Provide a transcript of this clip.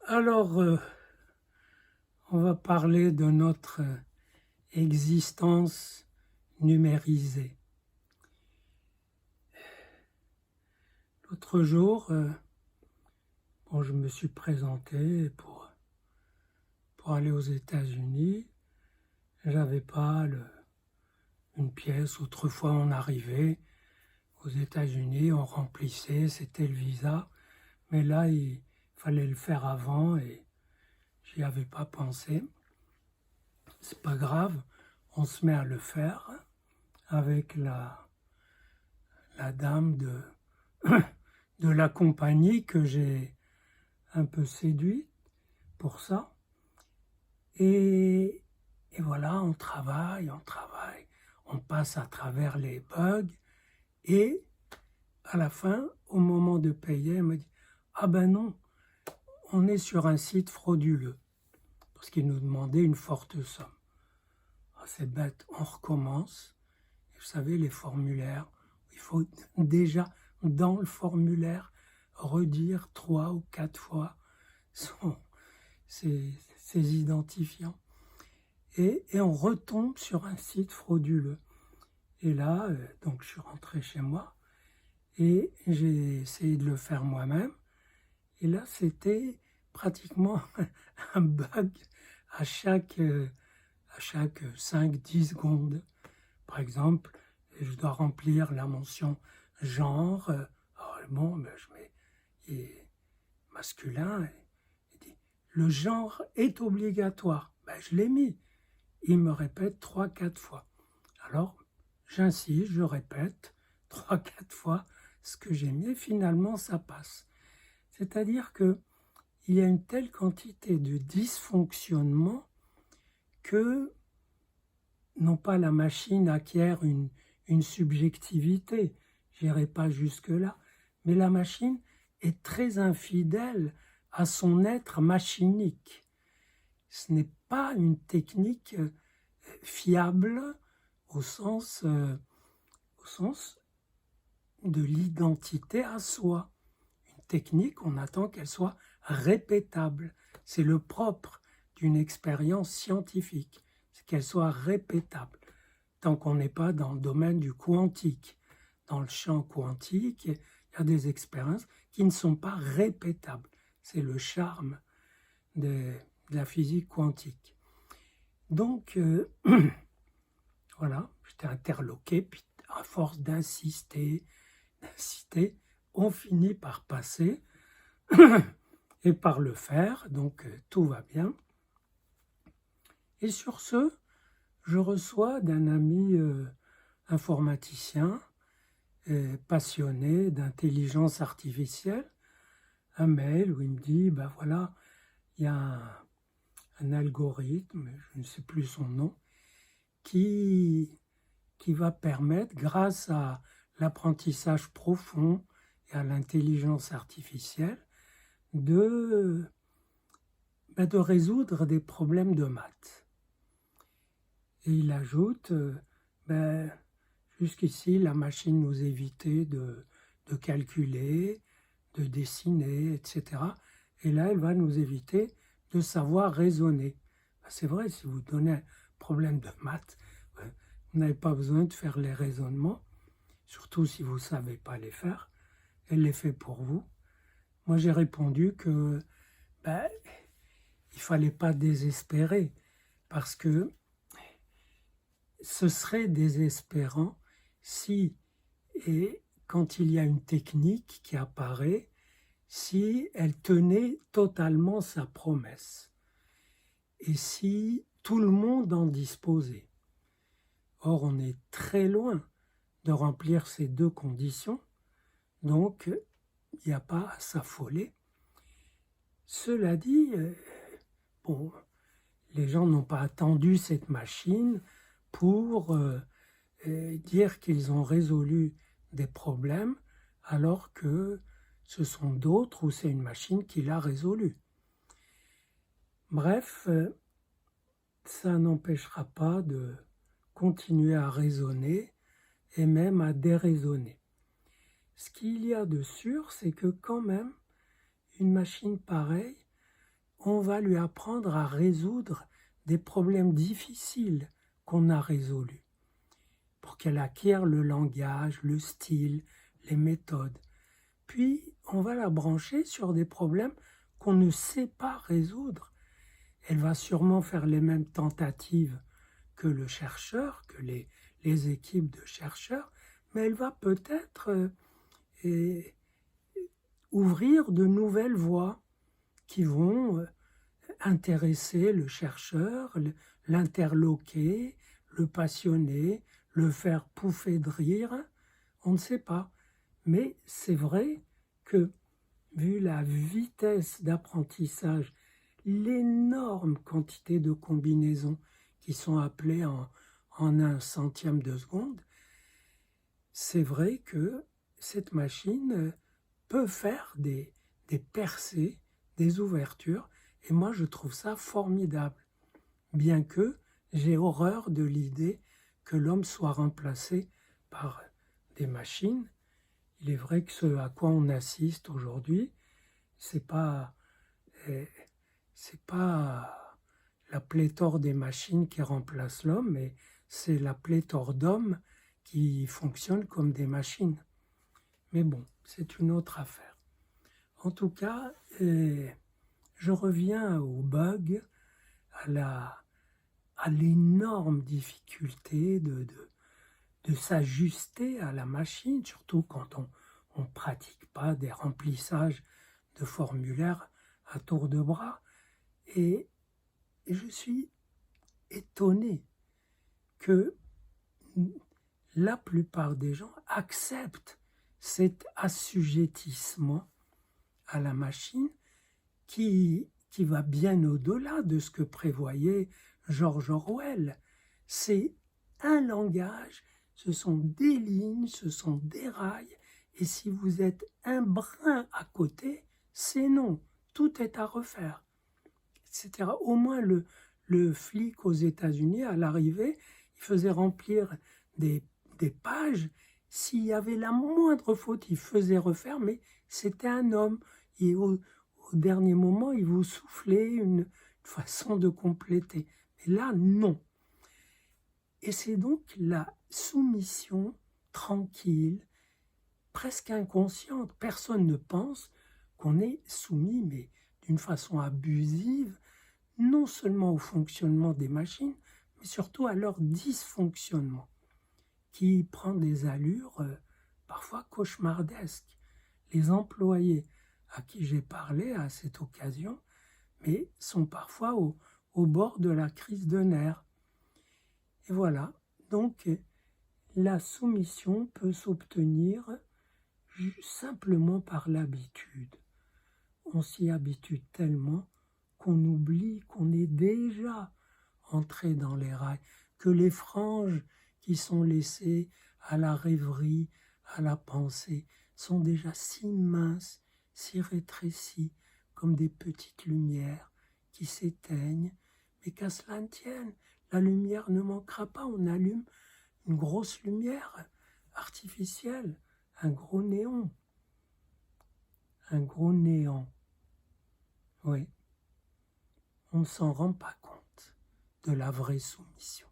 Alors, on va parler de notre existence numérisée. L'autre jour, je me suis présenté pour aller aux États-Unis. J'avais pas une pièce. Autrefois, on arrivait aux États-Unis, on remplissait, c'était le visa. Mais là, il fallait le faire avant et j'y avais pas pensé. C'est pas grave, on se met à le faire avec la dame de la compagnie que j'ai un peu séduite pour ça. Et voilà, on travaille, on passe à travers les bugs et à la fin, au moment de payer, elle me dit « Ah ben non, on est sur un site frauduleux » parce qu'il nous demandait une forte somme. Ah, c'est bête, on recommence. Et vous savez, les formulaires, il faut déjà, dans le formulaire, redire 3 ou 4 fois ces identifiants. Et on retombe sur un site frauduleux. Et là, donc je suis rentré chez moi et j'ai essayé de le faire moi-même. Et là, c'était pratiquement un bug à chaque 5-10 secondes. Par exemple, je dois remplir la mention genre. Je mets masculin. Il dit, le genre est obligatoire. Je l'ai mis. Il me répète 3-4 fois. Alors, j'insiste, je répète 3-4 fois ce que j'ai mis et finalement ça passe. C'est-à-dire qu'il y a une telle quantité de dysfonctionnements que non pas la machine acquiert une subjectivité, j'irai pas jusque-là, mais la machine est très infidèle à son être machinique. Ce n'est pas une technique fiable au sens de l'identité à soi. Une technique, on attend qu'elle soit répétable. C'est le propre d'une expérience scientifique, c'est qu'elle soit répétable. Tant qu'on n'est pas dans le domaine du quantique. Dans le champ quantique, il y a des expériences qui ne sont pas répétables. C'est le charme de la physique quantique. Donc, voilà, j'étais interloqué, puis à force d'insister, on finit par passer et par le faire, donc tout va bien. Et sur ce, je reçois d'un ami informaticien passionné d'intelligence artificielle un mail où il me dit, voilà, il y a un algorithme, je ne sais plus son nom, qui va permettre, grâce à l'apprentissage profond et à l'intelligence artificielle, de résoudre des problèmes de maths. Et il ajoute, jusqu'ici, la machine nous évitait de calculer, de dessiner, etc. Et là, elle va nous éviter de savoir raisonner. C'est vrai, si vous donnez un problème de maths, vous n'avez pas besoin de faire les raisonnements, surtout si vous ne savez pas les faire. Elle les fait pour vous. Moi, j'ai répondu que il ne fallait pas désespérer, parce que ce serait désespérant si, et quand il y a une technique qui apparaît, si elle tenait totalement sa promesse et si tout le monde en disposait. Or, on est très loin de remplir ces deux conditions, donc il n'y a pas à s'affoler. Cela dit, les gens n'ont pas attendu cette machine pour dire qu'ils ont résolu des problèmes, alors que ce sont d'autres ou c'est une machine qui l'a résolu. Bref, ça n'empêchera pas de continuer à raisonner et même à déraisonner. Ce qu'il y a de sûr, c'est que quand même, une machine pareille on va lui apprendre à résoudre des problèmes difficiles qu'on a résolus, pour qu'elle acquiert le langage, le style, les méthodes. Puis, on va la brancher sur des problèmes qu'on ne sait pas résoudre. Elle va sûrement faire les mêmes tentatives que le chercheur, que les équipes de chercheurs, mais elle va peut-être ouvrir de nouvelles voies qui vont intéresser le chercheur, l'interloquer, le passionner, le faire pouffer de rire. On ne sait pas. Mais c'est vrai que, vu la vitesse d'apprentissage, l'énorme quantité de combinaisons qui sont appelées en 1/100e de seconde, c'est vrai que cette machine peut faire des percées, des ouvertures, et moi je trouve ça formidable, bien que j'ai horreur de l'idée que l'homme soit remplacé par des machines. Il est vrai que ce à quoi on assiste aujourd'hui, c'est pas la pléthore des machines qui remplace l'homme, mais c'est la pléthore d'hommes qui fonctionnent comme des machines. Mais bon, c'est une autre affaire. En tout cas, je reviens au bug, à l'énorme difficulté de s'ajuster à la machine, surtout quand on ne pratique pas des remplissages de formulaires à tour de bras. Et je suis étonné que la plupart des gens acceptent cet assujettissement à la machine qui va bien au-delà de ce que prévoyait George Orwell. C'est un langage, ce sont des lignes, ce sont des rails, et si vous êtes un brin à côté, c'est non, tout est à refaire, etc. Au moins le flic aux États-Unis, à l'arrivée, il faisait remplir des pages. S'il y avait la moindre faute, il faisait refaire, mais c'était un homme. Et au dernier moment, il vous soufflait une façon de compléter. Mais là, non. Et c'est donc la soumission tranquille, presque inconsciente. Personne ne pense qu'on est soumis, mais d'une façon abusive, non seulement au fonctionnement des machines, mais surtout à leur dysfonctionnement, qui prend des allures parfois cauchemardesques. Les employés à qui j'ai parlé à cette occasion, mais sont parfois au bord de la crise de nerfs. Et voilà, donc la soumission peut s'obtenir simplement par l'habitude. On s'y habitue tellement qu'on oublie qu'on est déjà entré dans les rails, que les franges qui sont laissées à la rêverie, à la pensée, sont déjà si minces, si rétrécies, comme des petites lumières qui s'éteignent, mais qu'à cela ne tienne, la lumière ne manquera pas, on allume une grosse lumière artificielle, un gros néon. Un gros néant. Oui, on ne s'en rend pas compte de la vraie soumission.